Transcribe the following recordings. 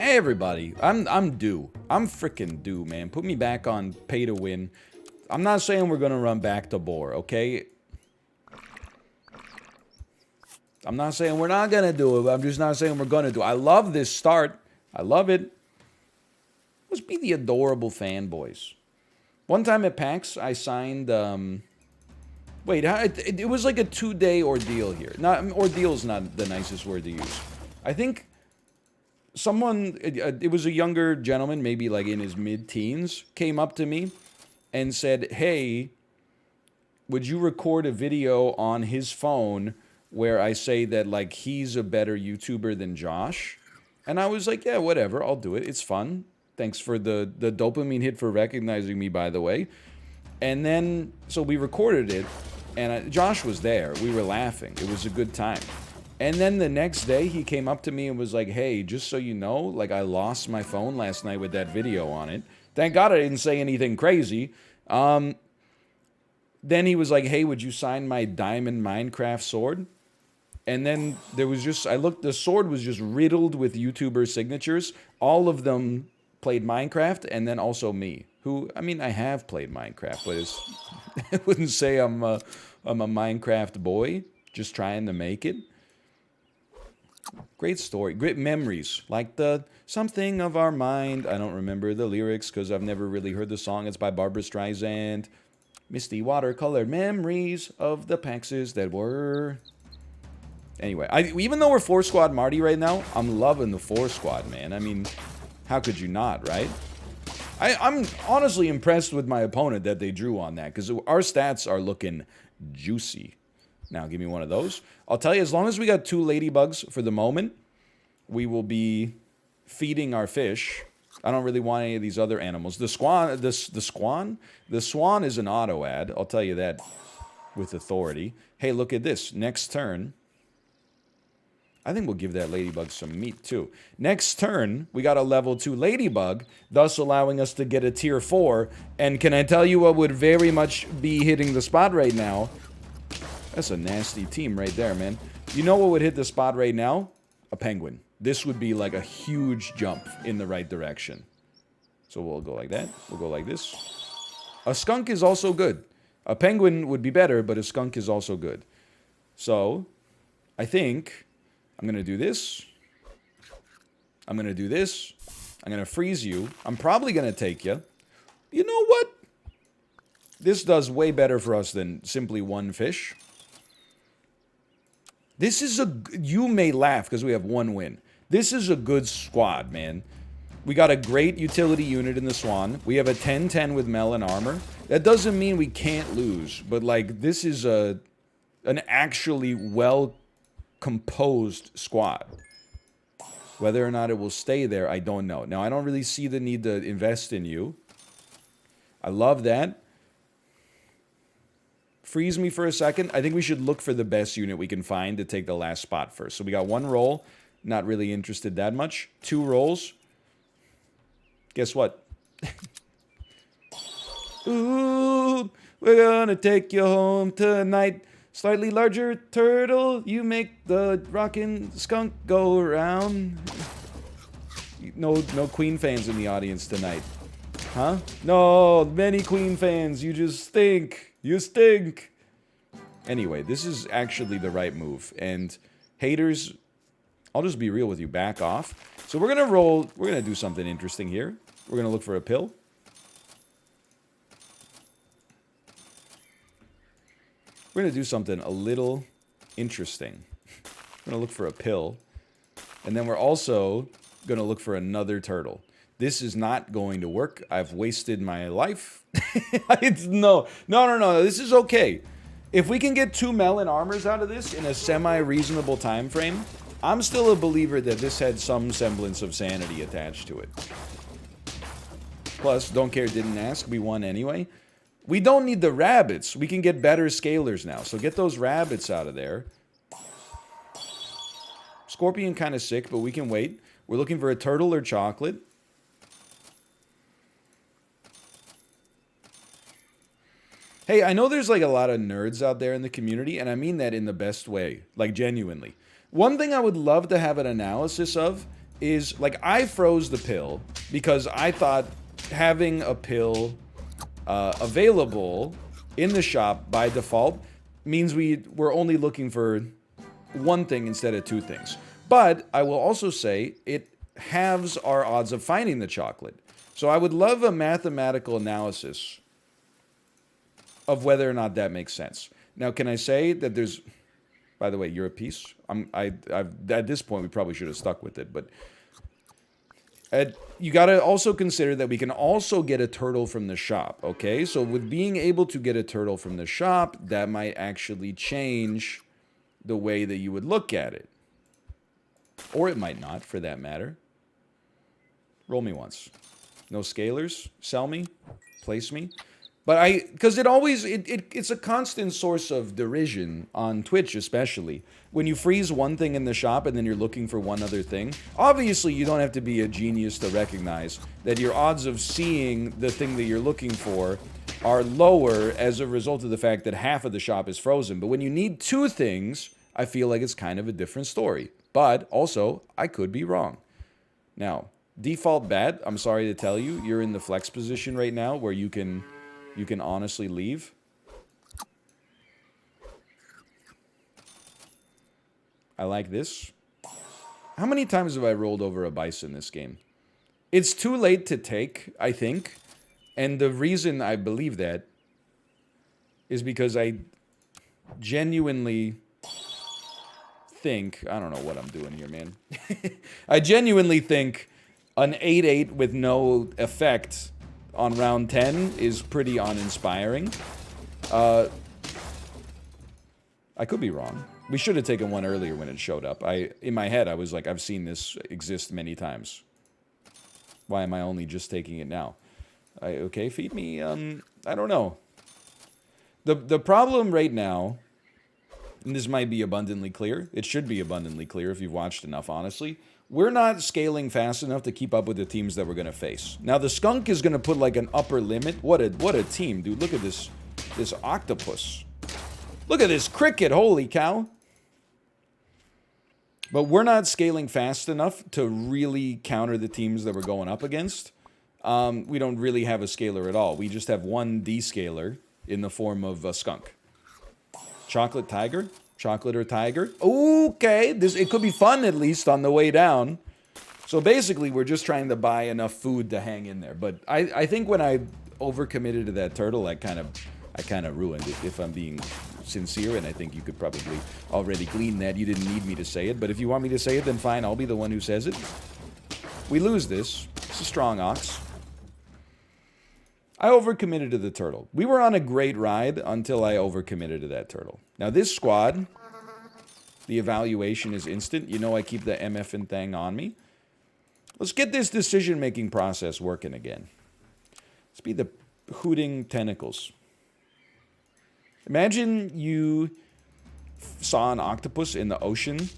Hey everybody, I'm due. I'm freaking due, man. Put me back on pay to win. I'm not saying we're gonna run back to boar, okay? I'm not saying we're not gonna do it. I'm just not saying we're gonna do it. I love this start. I love it. Must be the adorable fanboys. One time at PAX, I signed. Wait, it was like a 2-day ordeal here. Not ordeal's not the nicest word to use. I think. Someone, it was a younger gentleman, maybe like in his mid-teens, came up to me and said, hey, would you record a video on his phone where I say that, like, he's a better YouTuber than Josh? And I was like, yeah, whatever, I'll do it. It's fun. Thanks for the dopamine hit for recognizing me, by the way. And then, so we recorded it, and Josh was there. We were laughing. It was a good time. And then the next day, he came up to me and was like, hey, just so you know, like, I lost my phone last night with that video on it. Thank God I didn't say anything crazy. Then he was like, hey, would you sign my diamond Minecraft sword? And then there was just, I looked, the sword was just riddled with YouTuber signatures. All of them played Minecraft, and then also me, who, I mean, I have played Minecraft, but I wouldn't say I'm a Minecraft boy, just trying to make it. Great story, great memories, like the Something of Our Mind. I don't remember the lyrics because I've never really heard the song. It's by Barbra Streisand. Misty watercolor memories of the PAXes that were. Anyway, even though we're 4-squad Marty right now, I'm loving the 4-squad, man. I mean, how could you not, right? I'm honestly impressed with my opponent that they drew on that because our stats are looking juicy. Now, give me one of those. I'll tell you, as long as we got 2 ladybugs for the moment, we will be feeding our fish. I don't really want any of these other animals. The swan is an auto ad. I'll tell you that with authority. Hey, look at this. Next turn. I think we'll give that ladybug some meat, too. Next turn, we got a level 2 ladybug, thus allowing us to get a tier 4. And can I tell you what would very much be hitting the spot right now? That's a nasty team right there, man. You know what would hit the spot right now? A penguin. This would be like a huge jump in the right direction. So we'll go like that. We'll go like this. A skunk is also good. A penguin would be better, but a skunk is also good. So, I think I'm going to do this. I'm going to do this. I'm going to freeze you. I'm probably going to take you. You know what? This does way better for us than simply one fish. This is you may laugh because we have 1 win. This is a good squad, man. We got a great utility unit in the Swan. We have a 10-10 with Mel and armor. That doesn't mean we can't lose, but like this is an actually well-composed squad. Whether or not it will stay there, I don't know. Now, I don't really see the need to invest in you. I love that. Freeze me for a second. I think we should look for the best unit we can find to take the last spot first. So we got 1 roll. Not really interested that much. 2 rolls. Guess what? Ooh, we're gonna take you home tonight. Slightly larger turtle. You make the rockin' skunk go around. No Queen fans in the audience tonight. Huh? No, many Queen fans. You just stink. You stink. Anyway, this is actually the right move. And haters, I'll just be real with you. Back off. So we're going to roll. We're going to do something interesting here. We're going to look for a pill. We're going to do something a little interesting. We're going to look for a pill. And then we're also going to look for another turtle. This is not going to work. I've wasted my life. No. This is okay. If we can get 2 melon armors out of this in a semi-reasonable time frame, I'm still a believer that this had some semblance of sanity attached to it. Plus, don't care, didn't ask. We won anyway. We don't need the rabbits. We can get better scalers now. So get those rabbits out of there. Scorpion kind of sick, but we can wait. We're looking for a turtle or chocolate. Hey, I know there's like a lot of nerds out there in the community, and I mean that in the best way, like genuinely. One thing I would love to have an analysis of is, like, I froze the pill because I thought having a pill available in the shop by default means we're only looking for one thing instead of two things. But I will also say it halves our odds of finding the chocolate. So I would love a mathematical analysis of whether or not that makes sense. Now, can I say that there's... By the way, you're a piece. At this point, we probably should have stuck with it, but... you gotta also consider that we can also get a turtle from the shop, okay? So with being able to get a turtle from the shop, that might actually change the way that you would look at it. Or it might not, for that matter. Roll me once. No scalers? Sell me? Place me? But because it always, it's a constant source of derision on Twitch especially. When you freeze one thing in the shop and then you're looking for one other thing, obviously you don't have to be a genius to recognize that your odds of seeing the thing that you're looking for are lower as a result of the fact that half of the shop is frozen. But when you need two things, I feel like it's kind of a different story. But also, I could be wrong. Now, default bad, I'm sorry to tell you, you're in the flex position right now where you can honestly leave. I like this. How many times have I rolled over a bison this game? It's too late to take, I think. And the reason I believe that is because I genuinely think... I don't know what I'm doing here, man. I genuinely think an 8-8 with no effect on round 10 is pretty uninspiring. I could be wrong. We should have taken one earlier when it showed up. In my head, I was like, I've seen this exist many times. Why am I only just taking it now? Okay, feed me. I don't know. The problem right now, and this might be abundantly clear. It should be abundantly clear if you've watched enough, honestly. We're not scaling fast enough to keep up with the teams that we're going to face. Now, the skunk is going to put, like, an upper limit. What a team, dude. Look at this octopus. Look at this cricket. Holy cow. But we're not scaling fast enough to really counter the teams that we're going up against. We don't really have a scaler at all. We just have one descaler in the form of a skunk. Chocolate tiger? Chocolate or tiger? Okay, it could be fun at least on the way down. So basically, we're just trying to buy enough food to hang in there. But I think when I overcommitted to that turtle, I kind of ruined it, if I'm being sincere. And I think you could probably already glean that. You didn't need me to say it. But if you want me to say it, then fine, I'll be the one who says it. We lose this. It's a strong ox. I overcommitted to the turtle. We were on a great ride until I overcommitted to that turtle. Now this squad, the evaluation is instant. You know I keep the MF thing on me. Let's get this decision-making process working again. Let's be the hooting tentacles. Imagine you saw an octopus in the ocean,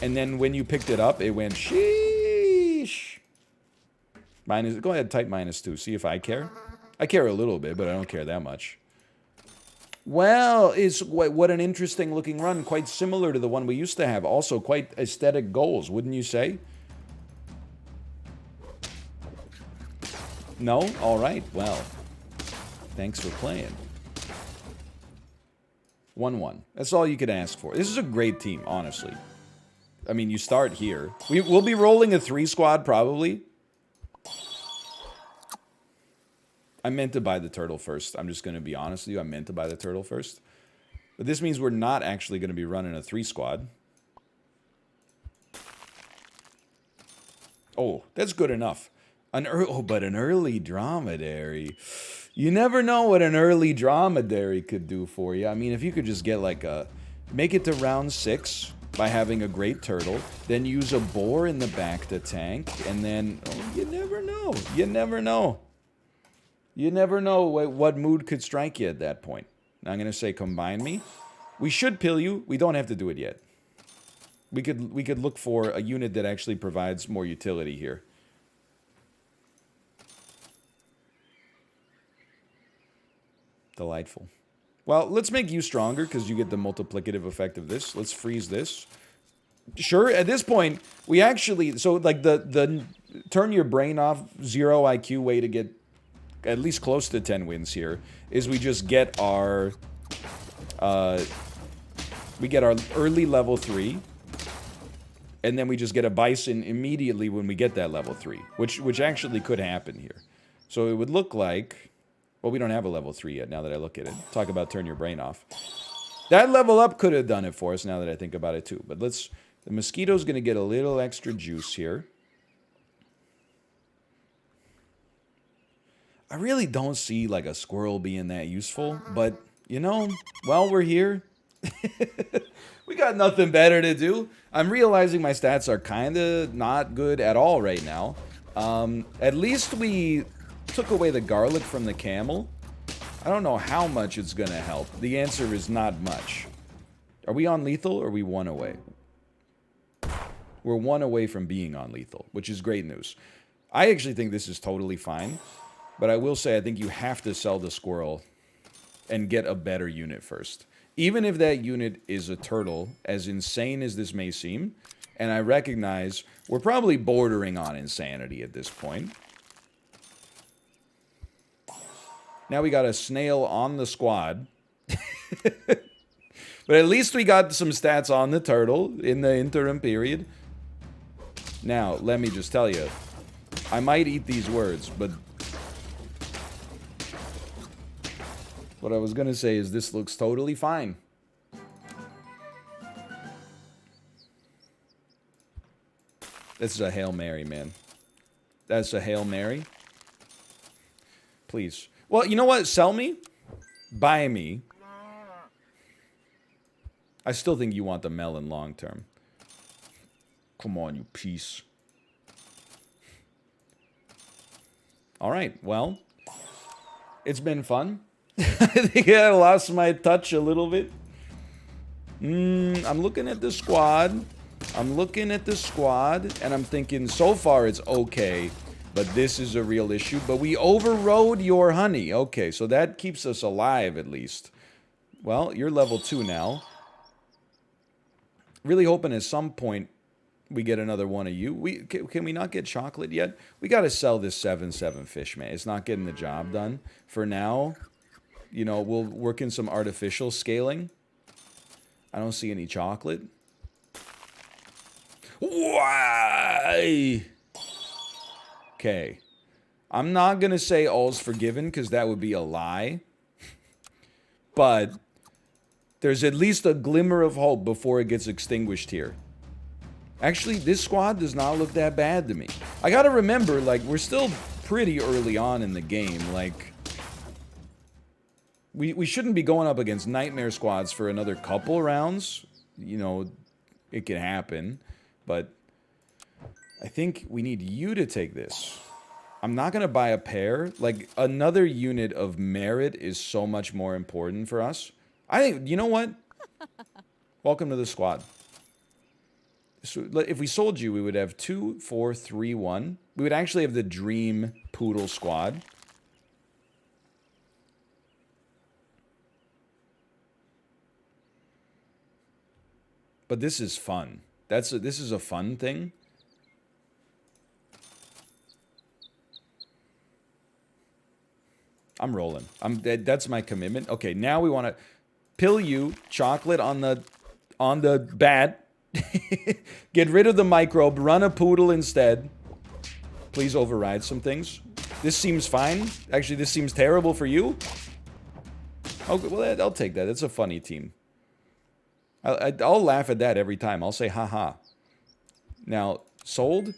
and then when you picked it up, it went sheesh. Go ahead, type -2. See if I care. I care a little bit, but I don't care that much. Well, what an interesting looking run. Quite similar to the one we used to have. Also quite aesthetic goals, wouldn't you say? No? All right. Well, thanks for playing. 1-1. That's all you could ask for. This is a great team, honestly. I mean, you start here. We'll be rolling a 3 squad, probably. I meant to buy the turtle first. I'm just going to be honest with you. I meant to buy the turtle first. But this means we're not actually going to be running a 3 squad. Oh, that's good enough. But an early dromedary. You never know what an early dromedary could do for you. I mean, if you could just get like make it to round 6 by having a great turtle, then use a boar in the back to tank, and then, oh, you never know. You never know. You never know what mood could strike you at that point. Now I'm going to say combine me. We should pill you. We don't have to do it yet. We could look for a unit that actually provides more utility here. Delightful. Well, let's make you stronger because you get the multiplicative effect of this. Let's freeze this. Sure, at this point, we actually... So, like, the turn your brain off 0 IQ way to get at least close to 10 wins here is we just get our... we get our early level 3, and then we just get a Bison immediately when we get that level 3, which actually could happen here. So it would look like... Well, we don't have a level 3 yet, now that I look at it. Talk about turn your brain off. That level up could have done it for us, now that I think about it, too. But let's... The Mosquito's going to get a little extra juice here. I really don't see, like, a squirrel being that useful. But, you know, while we're here... we got nothing better to do. I'm realizing my stats are kind of not good at all right now. At least we took away the garlic from the camel. I don't know how much it's going to help. The answer is not much. Are we on lethal or are we 1 away? We're 1 away from being on lethal, which is great news. I actually think this is totally fine. But I will say I think you have to sell the squirrel and get a better unit first. Even if that unit is a turtle, as insane as this may seem, and I recognize we're probably bordering on insanity at this point. Now we got a snail on the squad. But at least we got some stats on the turtle in the interim period. Now, let me just tell you, I might eat these words, but what I was going to say is this looks totally fine. This is a Hail Mary, man. That's a Hail Mary. Please. Well, you know what? Sell me. Buy me. I still think you want the melon long term. Come on, you piece. Alright, well. It's been fun. I think I lost my touch a little bit. I'm looking at the squad. I'm looking at the squad, and I'm thinking, so far it's okay, but this is a real issue. But we overrode your honey. Okay, so that keeps us alive, at least. Well, you're level 2 now. Really hoping at some point we get another one of you. Can we not get chocolate yet? We got to sell this 7-7 fish, man. It's not getting the job done. For now, you know, we'll work in some artificial scaling. I don't see any chocolate. Why? Okay. I'm not going to say all's forgiven because that would be a lie. But there's at least a glimmer of hope before it gets extinguished here. Actually, this squad does not look that bad to me. I gotta remember, like, we're still pretty early on in the game. Like, we shouldn't be going up against nightmare squads for another couple rounds. You know, it could happen. But I think we need you to take this. I'm not gonna buy a pair. Like, another unit of merit is so much more important for us. I think, you know what? Welcome to the squad. So if we sold you, we would have 2, 4, 3, 1. We would actually have the dream poodle squad. But this is fun. This is a fun thing. I'm rolling. That's my commitment. Okay, now we want to pill you chocolate on the bat. Get rid of the microbe. Run a poodle instead. Please override some things. This seems fine. Actually, this seems terrible for you. Okay, well, I'll take that. It's a funny team. I'll laugh at that every time. I'll say, haha. Now, sold.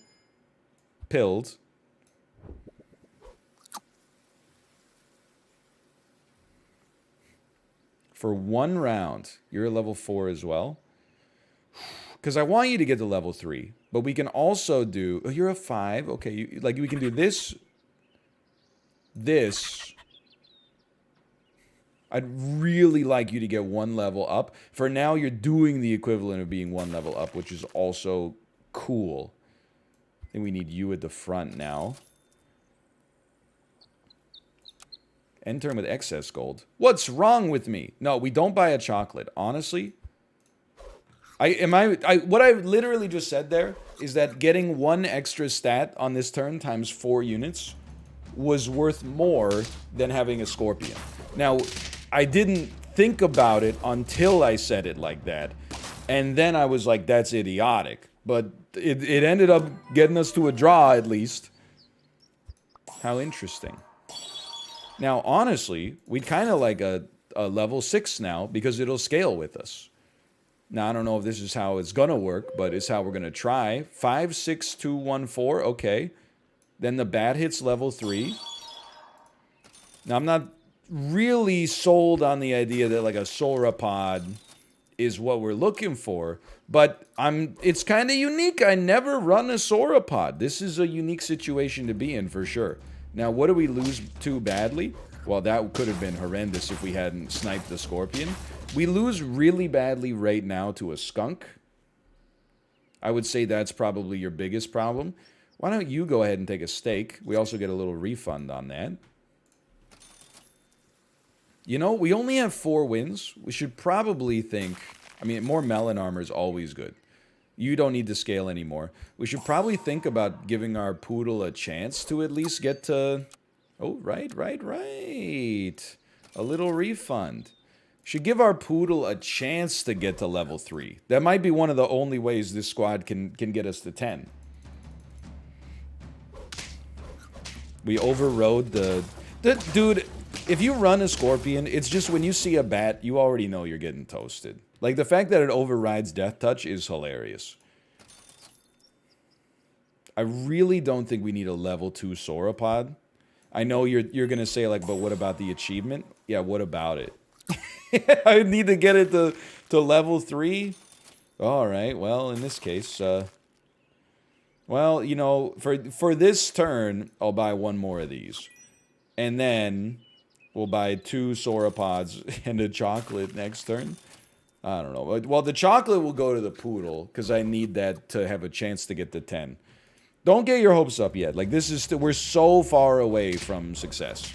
Pilled. For 1 round. You're a level 4 as well. Because I want you to get to level 3. But we can also do... Oh, you're a 5. Okay, we can do this. This. I'd really like you to get 1 level up. For now, you're doing the equivalent of being 1 level up, which is also cool. I think we need you at the front now. End turn with excess gold. What's wrong with me? No, we don't buy a chocolate. Honestly... What I literally just said there is that getting 1 extra stat on this turn times 4 units was worth more than having a Scorpion. Now, I didn't think about it until I said it like that. And then I was like, that's idiotic. But it ended up getting us to a draw, at least. How interesting. Now, honestly, we'd kind of like a level 6 now, because it'll scale with us. Now, I don't know if this is how it's gonna work, but it's how we're gonna try. 5, 6, 2, 1, 4, okay. Then the bat hits level 3. Now, I'm not really sold on the idea that like a sauropod is what we're looking for, but it's kind of unique. I never run a sauropod. This is a unique situation to be in for sure. Now, what do we lose to badly? Well, that could have been horrendous if we hadn't sniped the Scorpion. We lose really badly right now to a skunk. I would say that's probably your biggest problem. Why don't you go ahead and take a stake? We also get a little refund on that. You know, we only have 4 wins. We should probably think... I mean, more melon armor is always good. You don't need to scale anymore. We should probably think about giving our poodle a chance to at least get to... Oh, right. A little refund. Should give our poodle a chance to get to level 3. That might be one of the only ways this squad can get us to 10. We overrode the... Dude, if you run a Scorpion, it's just when you see a bat, you already know you're getting toasted. Like, the fact that it overrides Death Touch is hilarious. I really don't think we need a level 2 sauropod. I know you're gonna say, like, but what about the achievement? Yeah, what about it? I need to get it to level 3? Alright, well, in this case, well, you know, for this turn, I'll buy 1 more of these. And then we'll buy 2 sauropods and a chocolate next turn. I don't know. Well, the chocolate will go to the poodle, because I need that to have a chance to get to 10. Don't get your hopes up yet. Like, this is still... We're so far away from success.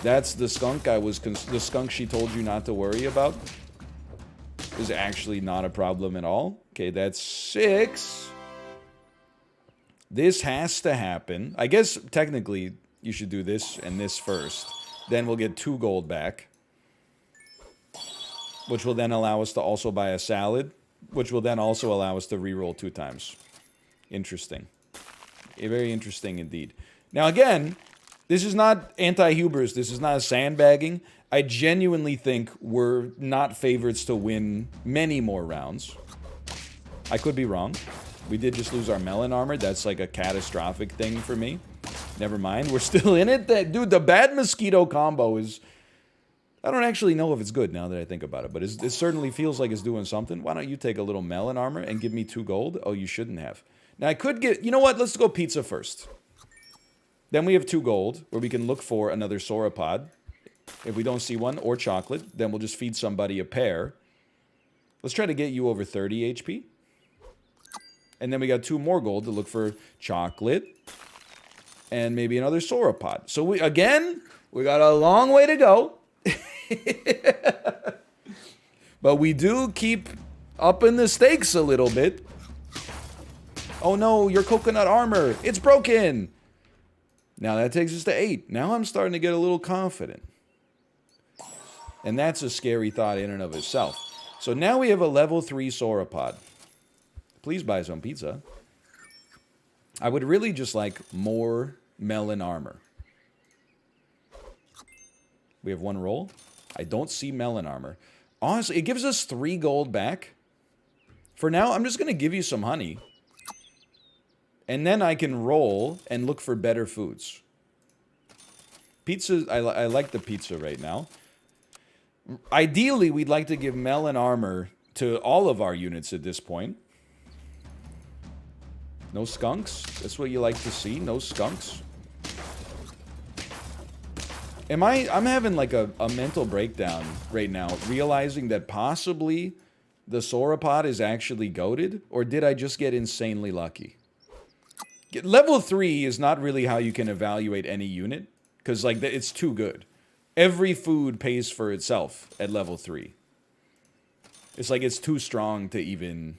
That's the skunk the skunk she told you not to worry about. Is actually not a problem at all. Okay, that's 6. This has to happen. I guess, technically, you should do this and this first. Then we'll get 2 gold back. Which will then allow us to also buy a salad. Which will then also allow us to reroll 2 times. Interesting. Very interesting indeed. Now again, this is not anti-hubris. This is not a sandbagging. I genuinely think we're not favorites to win many more rounds. I could be wrong. We did just lose our melon armor. That's like a catastrophic thing for me. Never mind. We're still in it. Dude, the bad mosquito combo is... I don't actually know if it's good now that I think about it, but it certainly feels like it's doing something. Why don't you take a little melon armor and give me 2 gold? Oh, you shouldn't have. Now, I could get... You know what? Let's go pizza first. Then we have 2 gold, where we can look for another sauropod. If we don't see one, or chocolate, then we'll just feed somebody a pear. Let's try to get you over 30 HP. And then we got 2 more gold to look for chocolate. And maybe another sauropod. So, we got a long way to go. But we do keep upping the stakes a little bit. Oh no, your coconut armor. It's broken. Now that takes us to 8. Now I'm starting to get a little confident. And that's a scary thought in and of itself. So now we have a level 3 sauropod. Please buy some pizza. I would really just like more melon armor. We have 1 roll. I don't see melon armor. Honestly, it gives us 3 gold back. For now, I'm just going to give you some honey. And then I can roll and look for better foods. Pizza, I like the pizza right now. Ideally, we'd like to give melon armor to all of our units at this point. No skunks? That's what you like to see? No skunks? I'm having like a mental breakdown right now, realizing that possibly the sauropod is actually goated, or did I just get insanely lucky? Level 3 is not really how you can evaluate any unit, because like it's too good. Every food pays for itself at level 3. It's like it's too strong to even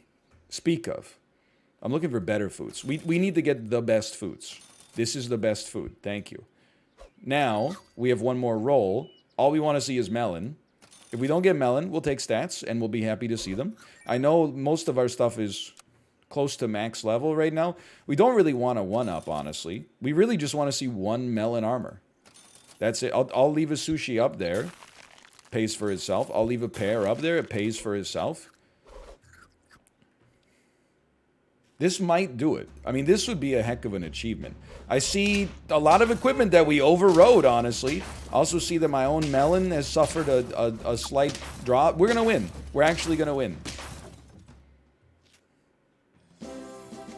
speak of. I'm looking for better foods. We need to get the best foods. This is the best food. Thank you. Now, we have one more roll. All we want to see is melon. If we don't get melon, we'll take stats, and we'll be happy to see them. I know most of our stuff is close to max level right now. We don't really want a 1-up, honestly. We really just want to see one melon armor. That's it. I'll leave a sushi up there. Pays for itself. I'll leave a pear up there. It pays for itself. This might do it. I mean, this would be a heck of an achievement. I see a lot of equipment that we overrode, honestly. I also see that my own melon has suffered a slight drop. We're going to win. We're actually going to win.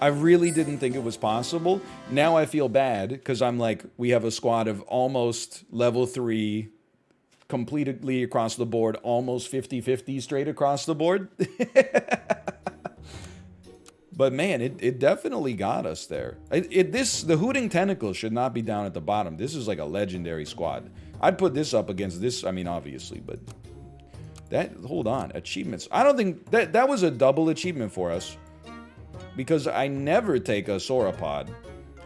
I really didn't think it was possible. Now I feel bad because I'm like, we have a squad of almost level 3 completely across the board, almost 50-50 straight across the board. But man, it definitely got us there. The Hooting Tentacle should not be down at the bottom. This is like a legendary squad. I'd put this up against this, I mean, obviously, but that, hold on, achievements. I don't think, that was a double achievement for us. Because I never take a sauropod.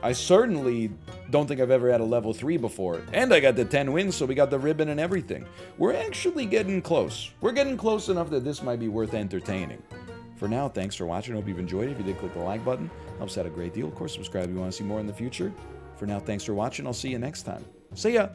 I certainly don't think I've ever had a level 3 before. And I got the 10 wins, so we got the ribbon and everything. We're actually getting close. We're getting close enough that this might be worth entertaining. For now, thanks for watching. I hope you've enjoyed it. If you did, click the like button. Helps out a great deal. Of course, subscribe if you want to see more in the future. For now, thanks for watching. I'll see you next time. See ya!